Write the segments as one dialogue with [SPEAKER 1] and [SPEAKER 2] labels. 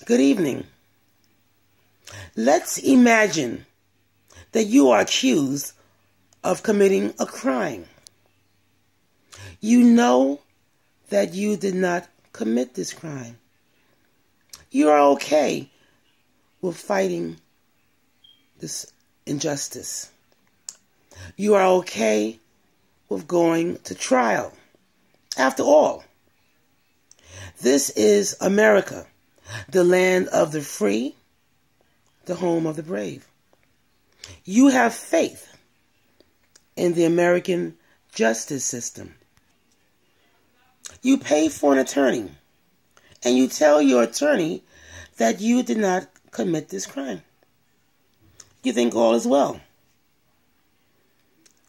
[SPEAKER 1] Good evening. Let's imagine that you are accused of committing a crime. You know that you did not commit this crime. You are okay with fighting this injustice. You are okay with going to trial. After all, this is America, the land of the free, the home of the brave. You have faith in the American justice system. You pay for an attorney, and you tell your attorney that you did not commit this crime. You think all is well.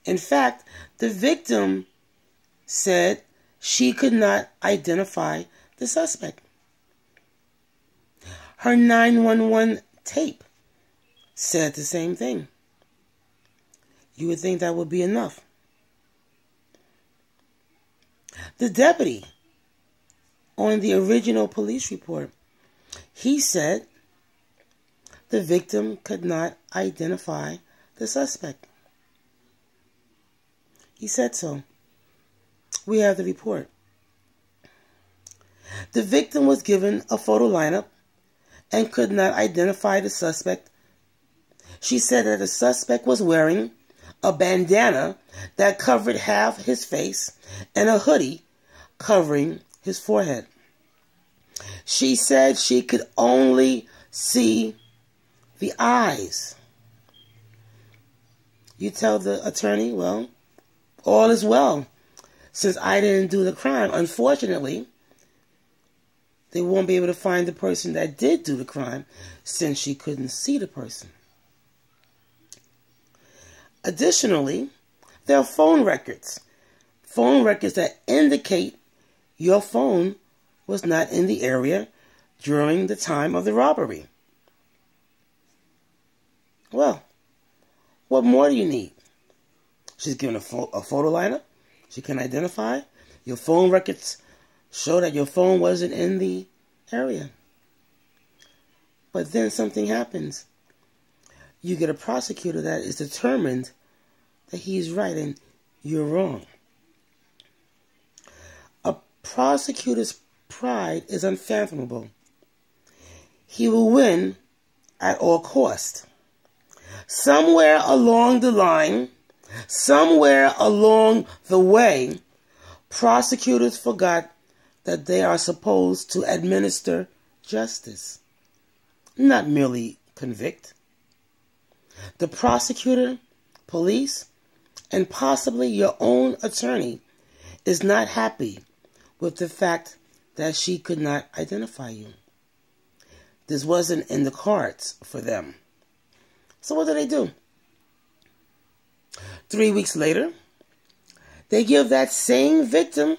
[SPEAKER 1] In fact, the victim said she could not identify the suspect. Her 911 tape said the same thing. You would think that would be enough. The deputy on the original police report, he said the victim could not identify the suspect. He said so. We have the report. The victim was given a photo lineup and could not identify the suspect. She said that the suspect was wearing a bandana that covered half his face and a hoodie covering his forehead. She said she could only see the eyes. You tell the attorney, well, all is well. Since I didn't do the crime, unfortunately, they won't be able to find the person that did do the crime since she couldn't see the person. Additionally, there are phone records that indicate your phone was not in the area during the time of the robbery. Well, what more do you need? She's given a photo lineup. She can identify. Your phone records show that your phone wasn't in the area. But then something happens. You get a prosecutor that is determined that he's right and you're wrong. A prosecutor's pride is unfathomable. He will win at all cost. Somewhere along the line, somewhere along the way, prosecutors forgot that they are supposed to administer justice, not merely convict. The prosecutor, police, and possibly your own attorney is not happy with the fact that she could not identify you. This wasn't in the cards for them. So what do? 3 weeks later, they give that same victim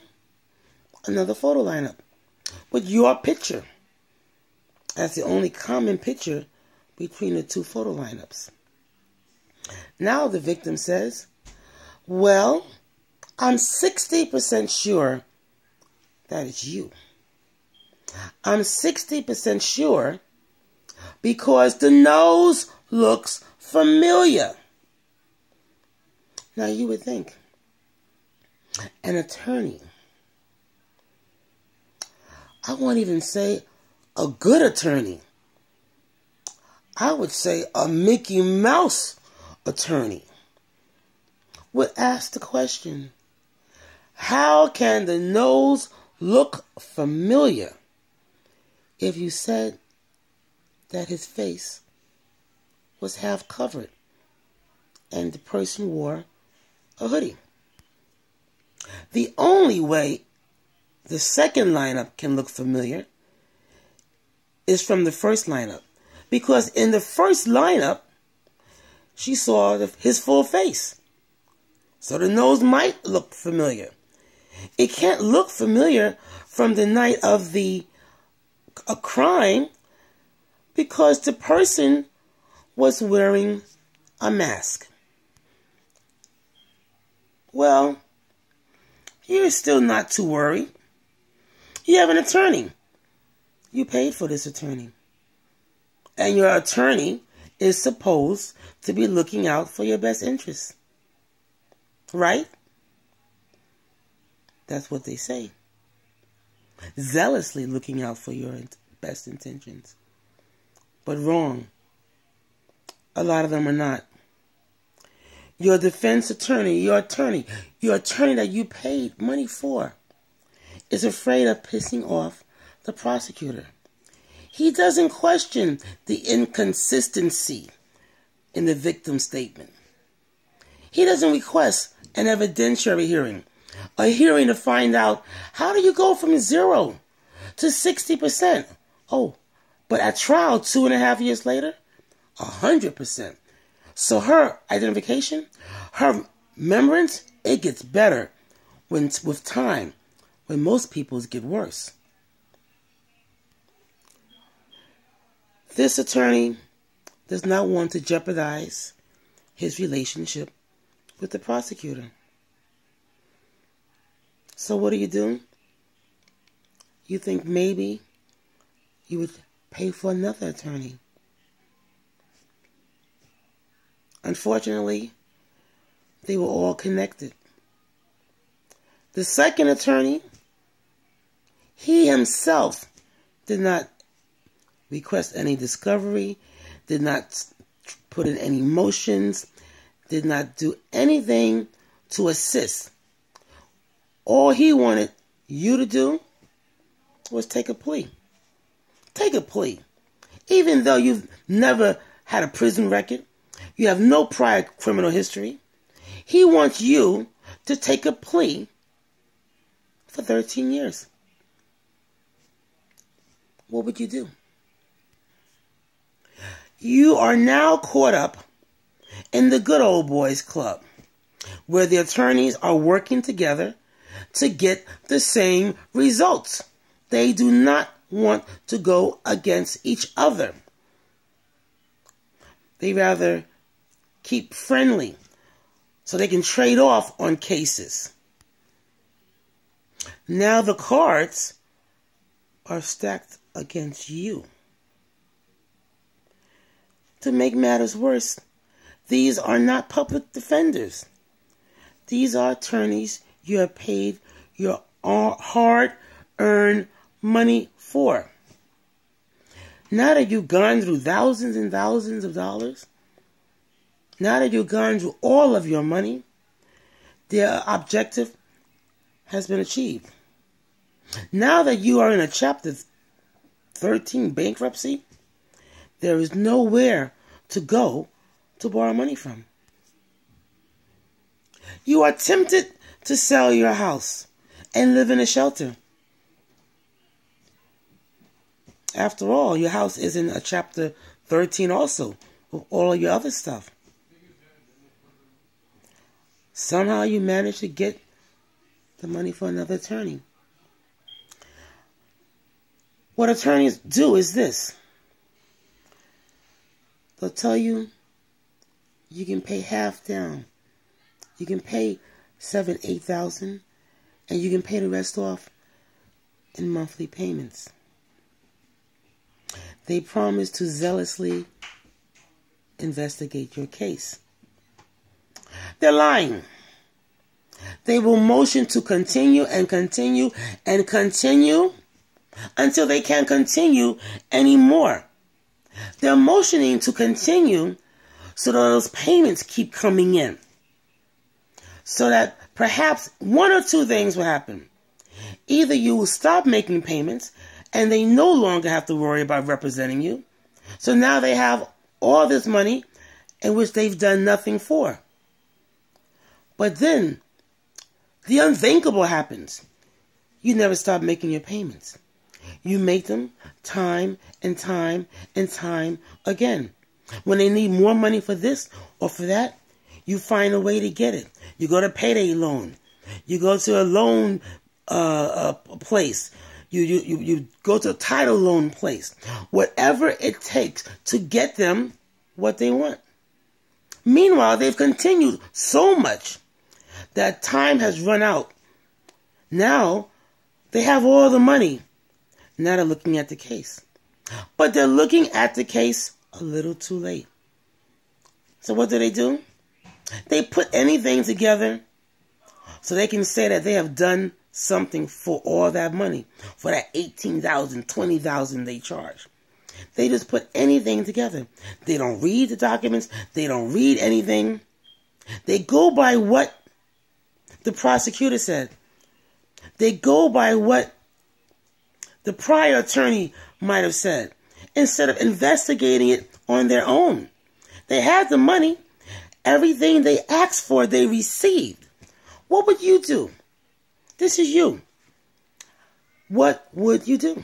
[SPEAKER 1] another photo lineup with your picture as the only common picture between the two photo lineups. Now the victim says, well, I'm 60% sure that it's you. I'm 60% sure because the nose looks familiar. Now you would think an attorney, I won't even say a good attorney, I would say a Mickey Mouse attorney, would ask the question, how can the nose look familiar if you said that his face was half covered and the person wore a hoodie? The only way the second lineup can look familiar is from the first lineup, because in the first lineup she saw his full face, so the nose might look familiar. It can't look familiar from the night of a crime because the person was wearing a mask. Well, you're still not to worry. You have an attorney. You paid for this attorney. And your attorney is supposed to be looking out for your best interests. Right? That's what they say. Zealously looking out for your best intentions. But wrong. A lot of them are not. Your defense attorney, your attorney that you paid money for, is afraid of pissing off the prosecutor. He doesn't question the inconsistency in the victim statement. He doesn't request an evidentiary hearing, a hearing to find out how do you go from 0 to 60%. Oh, but at trial 2.5 years later, 100%. So her identification, her remembrance, it gets better with time, when most people's get worse. This attorney does not want to jeopardize his relationship with the prosecutor. So what do? You think maybe you would pay for another attorney. Unfortunately, they were all connected. The second attorney, he himself did not request any discovery, did not put in any motions, did not do anything to assist. All he wanted you to do was take a plea. Take a plea. Even though you've never had a prison record, you have no prior criminal history, he wants you to take a plea for 13 years. What would you do? You are now caught up in the good old boys club, where the attorneys are working together to get the same results. They do not want to go against each other. They rather keep friendly so they can trade off on cases. Now the cards are stacked against you. To make matters worse, these are not public defenders. These are attorneys you have paid your hard-earned money for. Now that you've gone through thousands and thousands of dollars, now that you've gone through all of your money, their objective has been achieved. Now that you are in a Chapter 13 bankruptcy, there is nowhere to go to borrow money from. You are tempted to sell your house and live in a shelter. After all, your house is in a Chapter 13 also, with all of your other stuff. Somehow you manage to get the money for another attorney. What attorneys do is this. They'll tell you you can pay half down. You can pay $7,000, $8,000, and you can pay the rest off in monthly payments. They promise to zealously investigate your case. They're lying. They will motion to continue and continue and continue until they can't continue anymore. They're motioning to continue so that those payments keep coming in. So that perhaps one or two things will happen. Either you will stop making payments and they no longer have to worry about representing you. So now they have all this money in which they've done nothing for. But then the unthinkable happens. You never stop making your payments. You make them time and time and time again. When they need more money for this or for that, you find a way to get it. You go to payday loan. You go to a loan place. You go to a title loan place. Whatever it takes to get them what they want. Meanwhile, they've continued so much that time has run out. Now, they have all the money. Now they're looking at the case. But they're looking at the case a little too late. So what do? They put anything together so they can say that they have done something for all that money, for that $18,000, $20,000 they charge. They just put anything together. They don't read the documents. They don't read anything. They go by what the prosecutor said. They go by what the prior attorney might have said, instead of investigating it on their own. They had the money. Everything they asked for, they received. What would you do? This is you. What would you do?